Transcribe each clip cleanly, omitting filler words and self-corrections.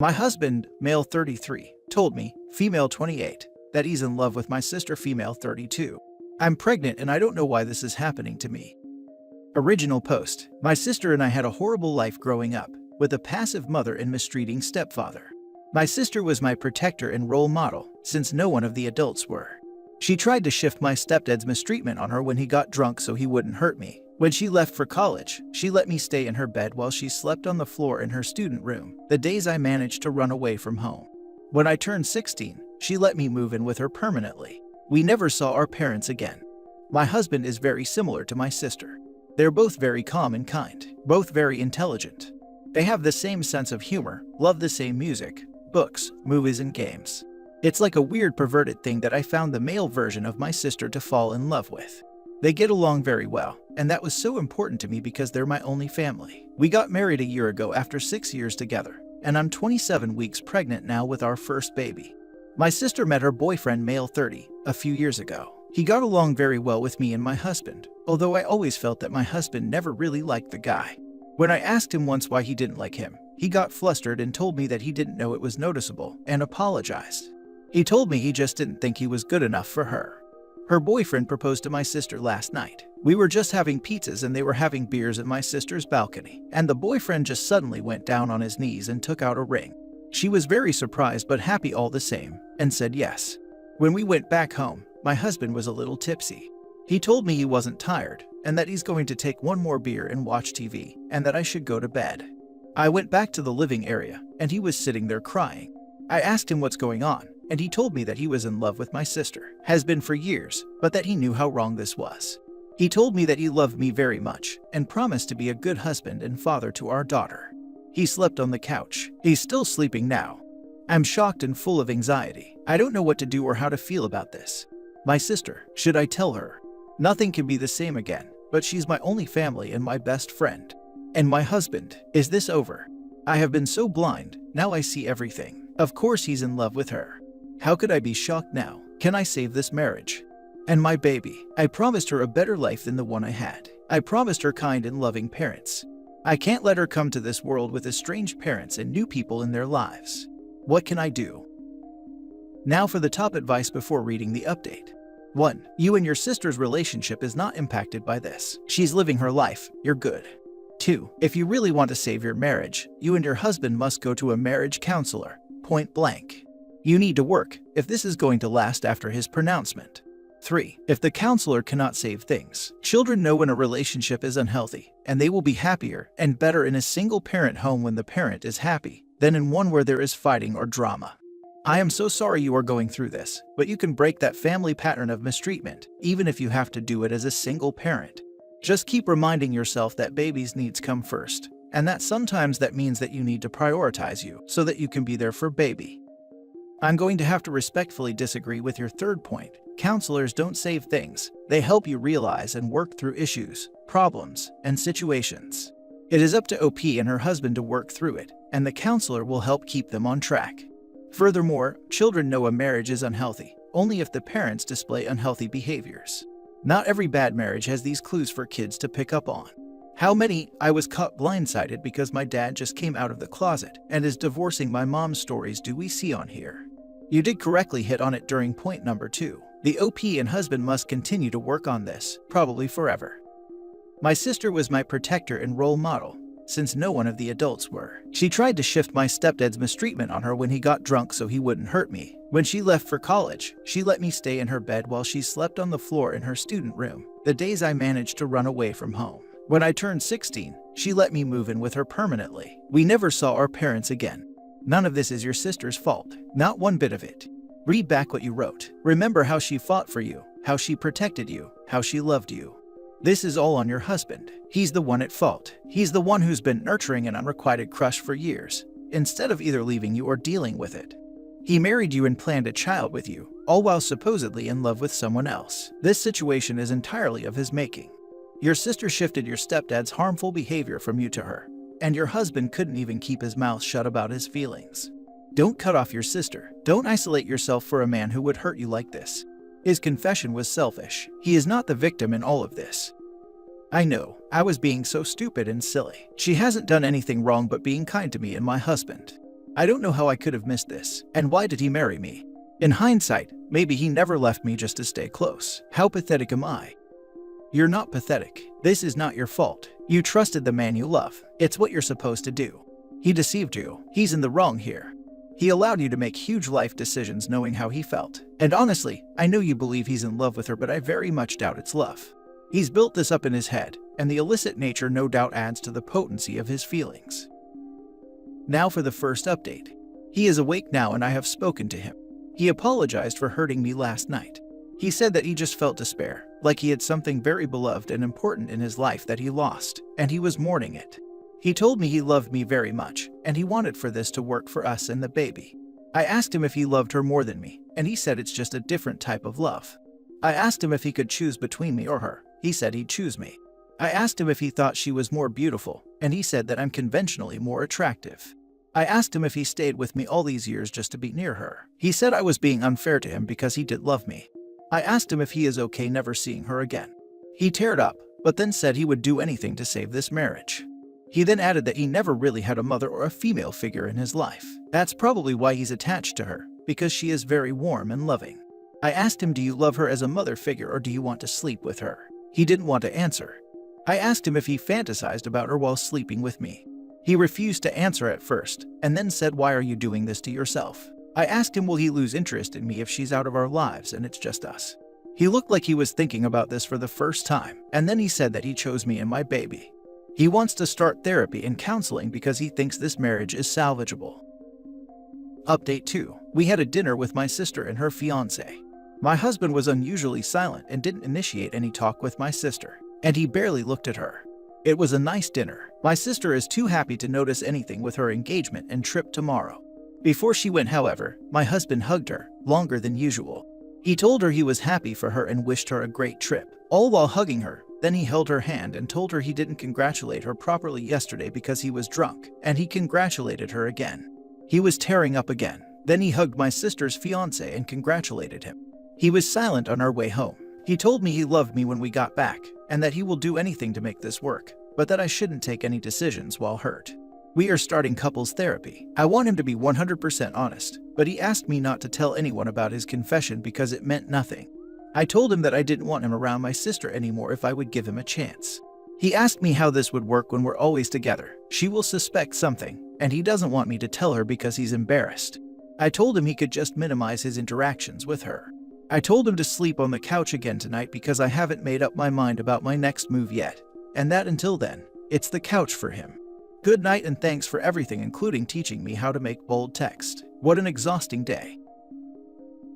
My husband, male 33, told me, female 28, that he's in love with my sister, female 32. I'm pregnant and I don't know why this is happening to me. Original post. My sister and I had a horrible life growing up, with a passive mother and mistreating stepfather. My sister was my protector and role model, since no one of the adults were. She tried to shift my stepdad's mistreatment on her when he got drunk so he wouldn't hurt me. When she left for college, she let me stay in her bed while she slept on the floor in her student room, the days I managed to run away from home. When I turned 16, she let me move in with her permanently. We never saw our parents again. My husband is very similar to my sister. They're both very calm and kind, both very intelligent. They have the same sense of humor, love the same music, books, movies, and games. It's like a weird perverted thing that I found the male version of my sister to fall in love with. They get along very well, and that was so important to me because they're my only family. We got married a year ago after 6 years together, and I'm 27 weeks pregnant now with our first baby. My sister met her boyfriend, male 30, a few years ago. He got along very well with me and my husband, although I always felt that my husband never really liked the guy. When I asked him once why he didn't like him, he got flustered and told me that he didn't know it was noticeable and apologized. He told me he just didn't think he was good enough for her. Her boyfriend proposed to my sister last night. We were just having pizzas and they were having beers at my sister's balcony, and the boyfriend just suddenly went down on his knees and took out a ring. She was very surprised but happy all the same, and said yes. When we went back home, my husband was a little tipsy. He told me he wasn't tired, and that he's going to take one more beer and watch TV, and that I should go to bed. I went back to the living area, and he was sitting there crying. I asked him what's going on, and he told me that he was in love with my sister, has been for years, but that he knew how wrong this was. He told me that he loved me very much, and promised to be a good husband and father to our daughter. He slept on the couch. He's still sleeping now. I'm shocked and full of anxiety. I don't know what to do or how to feel about this. My sister, should I tell her? Nothing can be the same again, but she's my only family and my best friend. And my husband, is this over? I have been so blind, now I see everything. Of course he's in love with her. How could I be shocked now? Can I save this marriage? And my baby, I promised her a better life than the one I had. I promised her kind and loving parents. I can't let her come to this world with estranged parents and new people in their lives. What can I do? Now for the top advice before reading the update. 1. You and your sister's relationship is not impacted by this. She's living her life. You're good. 2. If you really want to save your marriage, you and your husband must go to a marriage counselor. Point blank. You need to work if this is going to last after his pronouncement. 3. If the counselor cannot save things, children know when a relationship is unhealthy, and they will be happier and better in a single-parent home when the parent is happy than in one where there is fighting or drama. I am so sorry you are going through this, but you can break that family pattern of mistreatment, even if you have to do it as a single parent. Just keep reminding yourself that baby's needs come first, and that sometimes that means that you need to prioritize you so that you can be there for baby. I'm going to have to respectfully disagree with your third point. Counselors don't save things. They help you realize and work through issues, problems, and situations. It is up to OP and her husband to work through it, and the counselor will help keep them on track. Furthermore, children know a marriage is unhealthy only if the parents display unhealthy behaviors. Not every bad marriage has these clues for kids to pick up on. How many "I was caught blindsided because my dad just came out of the closet and is divorcing my mom" stories do we see on here? You did correctly hit on it during point number 2. The OP and husband must continue to work on this, probably forever. My sister was my protector and role model, since no one of the adults were. She tried to shift my stepdad's mistreatment on her when he got drunk so he wouldn't hurt me. When she left for college, she let me stay in her bed while she slept on the floor in her student room, the days I managed to run away from home. When I turned 16, she let me move in with her permanently. We never saw our parents again. None of this is your sister's fault, not one bit of it. Read back what you wrote. Remember how she fought for you, how she protected you, how she loved you. This is all on your husband. He's the one at fault. He's the one who's been nurturing an unrequited crush for years, instead of either leaving you or dealing with it. He married you and planned a child with you, all while supposedly in love with someone else. This situation is entirely of his making. Your sister shifted your stepdad's harmful behavior from you to her, and your husband couldn't even keep his mouth shut about his feelings. Don't cut off your sister. Don't isolate yourself for a man who would hurt you like this. His confession was selfish. He is not the victim in all of this. I know, I was being so stupid and silly. She hasn't done anything wrong but being kind to me and my husband. I don't know how I could have missed this, and why did he marry me? In hindsight, maybe he never left me just to stay close. How pathetic am I? You're not pathetic. This is not your fault. You trusted the man you love. It's what you're supposed to do. He deceived you. He's in the wrong here. He allowed you to make huge life decisions knowing how he felt. And honestly, I know you believe he's in love with her, but I very much doubt it's love. He's built this up in his head, and the illicit nature no doubt adds to the potency of his feelings. Now for the first update. He is awake now and I have spoken to him. He apologized for hurting me last night. He said that he just felt despair, like he had something very beloved and important in his life that he lost, and he was mourning it. He told me he loved me very much, and he wanted for this to work for us and the baby. I asked him if he loved her more than me, and he said it's just a different type of love. I asked him if he could choose between me or her. He said he'd choose me. I asked him if he thought she was more beautiful, and he said that I'm conventionally more attractive. I asked him if he stayed with me all these years just to be near her. He said I was being unfair to him because he did love me. I asked him if he is okay never seeing her again. He teared up, but then said he would do anything to save this marriage. He then added that he never really had a mother or a female figure in his life. That's probably why he's attached to her, because she is very warm and loving. I asked him, do you love her as a mother figure or do you want to sleep with her? He didn't want to answer. I asked him if he fantasized about her while sleeping with me. He refused to answer at first, and then said, why are you doing this to yourself? I asked him, will he lose interest in me if she's out of our lives and it's just us? He looked like he was thinking about this for the first time, and then he said that he chose me and my baby. He wants to start therapy and counseling because he thinks this marriage is salvageable. Update 2. We had a dinner with my sister and her fiancé. My husband was unusually silent and didn't initiate any talk with my sister, and he barely looked at her. It was a nice dinner. My sister is too happy to notice anything with her engagement and trip tomorrow. Before she went, however, my husband hugged her, longer than usual. He told her he was happy for her and wished her a great trip, all while hugging her. Then he held her hand and told her he didn't congratulate her properly yesterday because he was drunk, and he congratulated her again. He was tearing up again. Then he hugged my sister's fiancé and congratulated him. He was silent on our way home. He told me he loved me when we got back, and that he will do anything to make this work, but that I shouldn't take any decisions while hurt. We are starting couples therapy. I want him to be 100% honest, but he asked me not to tell anyone about his confession because it meant nothing. I told him that I didn't want him around my sister anymore if I would give him a chance. He asked me how this would work when we're always together. She will suspect something, and he doesn't want me to tell her because he's embarrassed. I told him he could just minimize his interactions with her. I told him to sleep on the couch again tonight because I haven't made up my mind about my next move yet, and that until then, it's the couch for him. Good night and thanks for everything, including teaching me how to make bold text. What an exhausting day.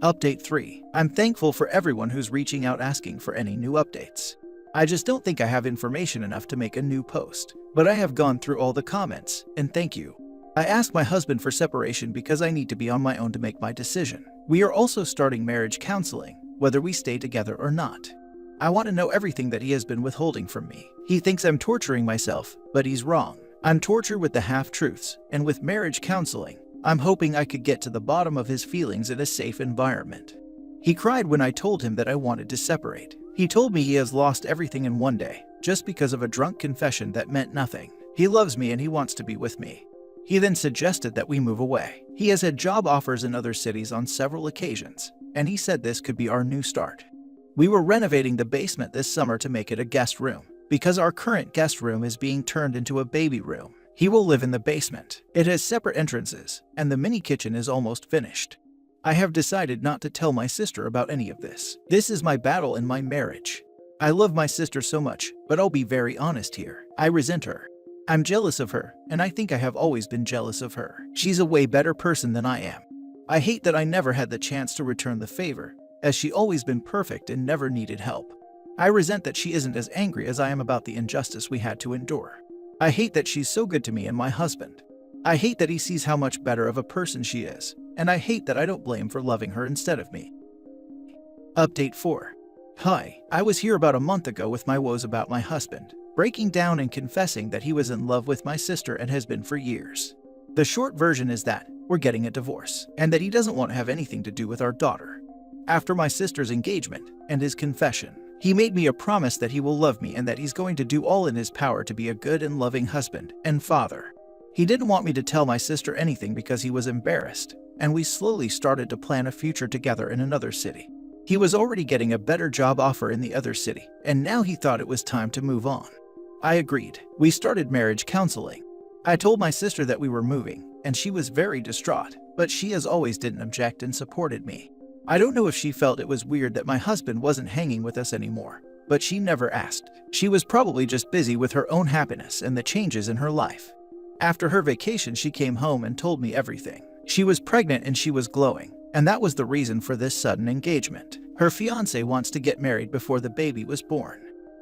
Update 3. I'm thankful for everyone who's reaching out asking for any new updates. I just don't think I have information enough to make a new post, but I have gone through all the comments, and thank you. I asked my husband for separation because I need to be on my own to make my decision. We are also starting marriage counseling, whether we stay together or not. I want to know everything that he has been withholding from me. He thinks I'm torturing myself, but he's wrong. I'm tortured with the half-truths, and with marriage counseling, I'm hoping I could get to the bottom of his feelings in a safe environment. He cried when I told him that I wanted to separate. He told me he has lost everything in one day, just because of a drunk confession that meant nothing. He loves me and he wants to be with me. He then suggested that we move away. He has had job offers in other cities on several occasions, and he said this could be our new start. We were renovating the basement this summer to make it a guest room, because our current guest room is being turned into a baby room. He will live in the basement. It has separate entrances, and the mini kitchen is almost finished. I have decided not to tell my sister about any of this. This is my battle in my marriage. I love my sister so much, but I'll be very honest here. I resent her. I'm jealous of her, and I think I have always been jealous of her. She's a way better person than I am. I hate that I never had the chance to return the favor, as she always been perfect and never needed help. I resent that she isn't as angry as I am about the injustice we had to endure. I hate that she's so good to me and my husband. I hate that he sees how much better of a person she is, and I hate that I don't blame for loving her instead of me. Update 4. Hi, I was here about a month ago with my woes about my husband, breaking down and confessing that he was in love with my sister and has been for years. The short version is that we're getting a divorce, and that he doesn't want to have anything to do with our daughter. After my sister's engagement and his confession, he made me a promise that he will love me and that he's going to do all in his power to be a good and loving husband and father. He didn't want me to tell my sister anything because he was embarrassed, and we slowly started to plan a future together in another city. He was already getting a better job offer in the other city, and now he thought it was time to move on. I agreed. We started marriage counseling. I told my sister that we were moving, and she was very distraught, but she as always didn't object and supported me. I don't know if she felt it was weird that my husband wasn't hanging with us anymore, but she never asked. She was probably just busy with her own happiness and the changes in her life. After her vacation, she came home and told me everything. She was pregnant and she was glowing, and that was the reason for this sudden engagement. Her fiancé wants to get married before the baby was born.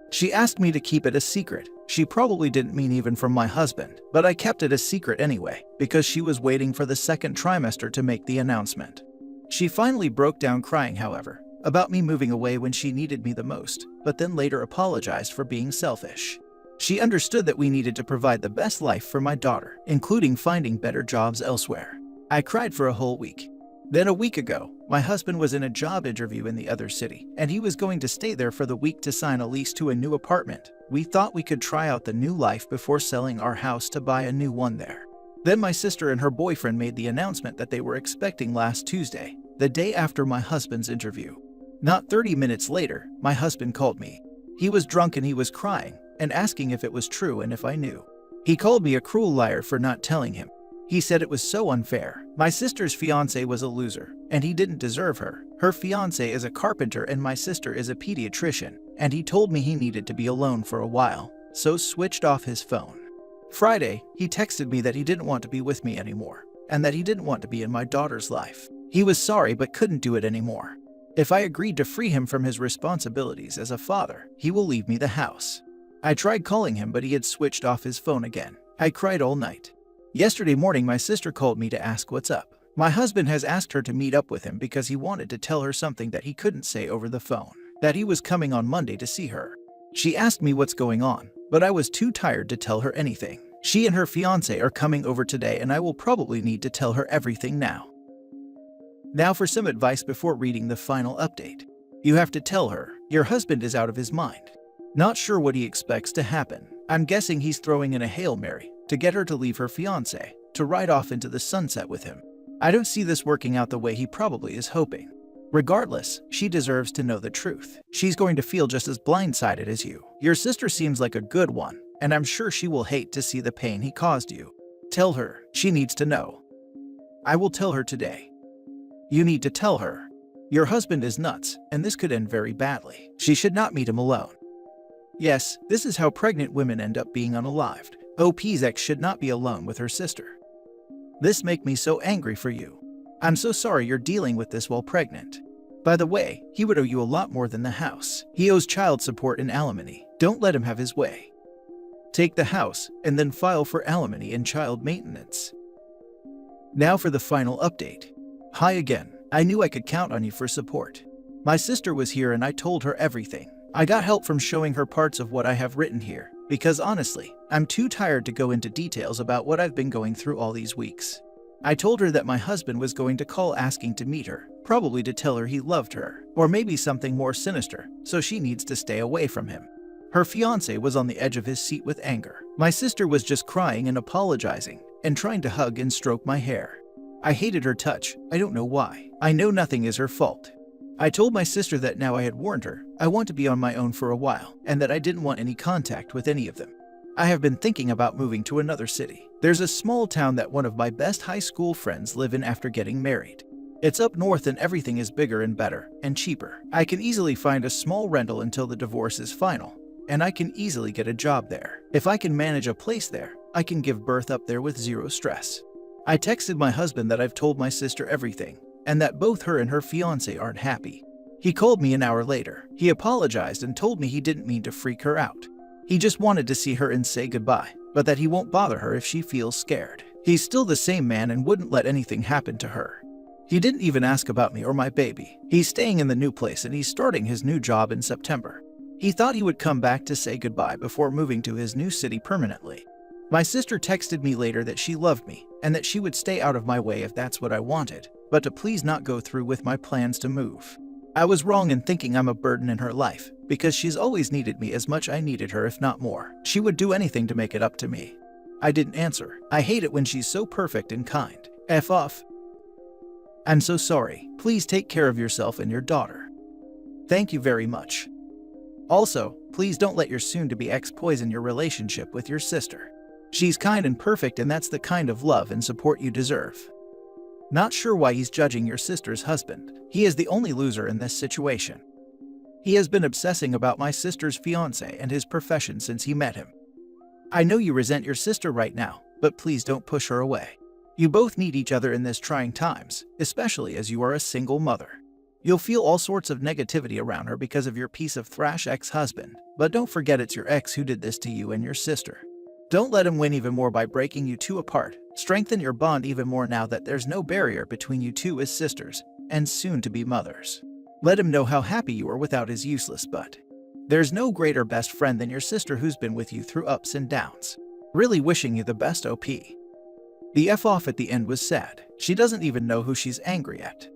She asked me to keep it a secret. She probably didn't mean even from my husband, but I kept it a secret anyway, because she was waiting for the second trimester to make the announcement. She finally broke down crying, however, about me moving away when she needed me the most, but then later apologized for being selfish. She understood that we needed to provide the best life for my daughter, including finding better jobs elsewhere. I cried for a whole week. Then a week ago, my husband was in a job interview in the other city, and he was going to stay there for the week to sign a lease to a new apartment. We thought we could try out the new life before selling our house to buy a new one there. Then my sister and her boyfriend made the announcement that they were expecting last Tuesday, the day after my husband's interview. Not 30 minutes later, my husband called me. He was drunk and he was crying and asking if it was true and if I knew. He called me a cruel liar for not telling him. He said it was so unfair. My sister's fiancé was a loser, and he didn't deserve her. Her fiancé is a carpenter and my sister is a pediatrician, and he told me he needed to be alone for a while, so switched off his phone. Friday, he texted me that he didn't want to be with me anymore, and that he didn't want to be in my daughter's life. He was sorry but couldn't do it anymore. If I agreed to free him from his responsibilities as a father, he will leave me the house. I tried calling him, but he had switched off his phone again. I cried all night. Yesterday morning, my sister called me to ask what's up. My husband has asked her to meet up with him because he wanted to tell her something that he couldn't say over the phone, that he was coming on Monday to see her. She asked me what's going on, but I was too tired to tell her anything. She and her fiancé are coming over today, and I will probably need to tell her everything now. Now for some advice before reading the final update. You have to tell her your husband is out of his mind. Not sure what he expects to happen. I'm guessing he's throwing in a Hail Mary to get her to leave her fiancé, to ride off into the sunset with him. I don't see this working out the way he probably is hoping. Regardless, she deserves to know the truth. She's going to feel just as blindsided as you. Your sister seems like a good one, and I'm sure she will hate to see the pain he caused you. Tell her. She needs to know. I will tell her today. You need to tell her. Your husband is nuts, and this could end very badly. She should not meet him alone. Yes, this is how pregnant women end up being unalived. OP's ex should not be alone with her sister. This make me so angry for you. I'm so sorry you're dealing with this while pregnant. By the way, he would owe you a lot more than the house. He owes child support and alimony. Don't let him have his way. Take the house, and then file for alimony and child maintenance. Now for the final update. Hi again. I knew I could count on you for support. My sister was here and I told her everything. I got help from showing her parts of what I have written here, because honestly, I'm too tired to go into details about what I've been going through all these weeks. I told her that my husband was going to call asking to meet her, probably to tell her he loved her, or maybe something more sinister, so she needs to stay away from him. Her fiancé was on the edge of his seat with anger. My sister was just crying and apologizing, and trying to hug and stroke my hair. I hated her touch. I don't know why. I know nothing is her fault. I told my sister that now I had warned her, I want to be on my own for a while, and that I didn't want any contact with any of them. I have been thinking about moving to another city. There's a small town that one of my best high school friends live in after getting married. It's up north and everything is bigger and better, and cheaper. I can easily find a small rental until the divorce is final, and I can easily get a job there. If I can manage a place there, I can give birth up there with zero stress. I texted my husband that I've told my sister everything, and that both her and her fiancé aren't happy. He called me an hour later. He apologized and told me he didn't mean to freak her out. He just wanted to see her and say goodbye, but that he won't bother her if she feels scared. He's still the same man and wouldn't let anything happen to her. He didn't even ask about me or my baby. He's staying in the new place and he's starting his new job in September. He thought he would come back to say goodbye before moving to his new city permanently. My sister texted me later that she loved me and that she would stay out of my way if that's what I wanted, but to please not go through with my plans to move. I was wrong in thinking I'm a burden in her life, because she's always needed me as much I needed her, if not more. She would do anything to make it up to me. I didn't answer. I hate it when she's so perfect and kind. F off. I'm so sorry. Please take care of yourself and your daughter. Thank you very much. Also, please don't let your soon-to-be ex poison your relationship with your sister. She's kind and perfect, and that's the kind of love and support you deserve. Not sure why he's judging your sister's husband. He is the only loser in this situation. He has been obsessing about my sister's fiancé and his profession since he met him. I know you resent your sister right now, but please don't push her away. You both need each other in this trying times, especially as you are a single mother. You'll feel all sorts of negativity around her because of your piece of thrash ex-husband, but don't forget it's your ex who did this to you and your sister. Don't let him win even more by breaking you two apart. Strengthen your bond even more now that there's no barrier between you two as sisters and soon-to-be mothers. Let him know how happy you are without his useless butt. There's no greater best friend than your sister who's been with you through ups and downs. Really wishing you the best, OP. The F off at the end was sad. She doesn't even know who she's angry at.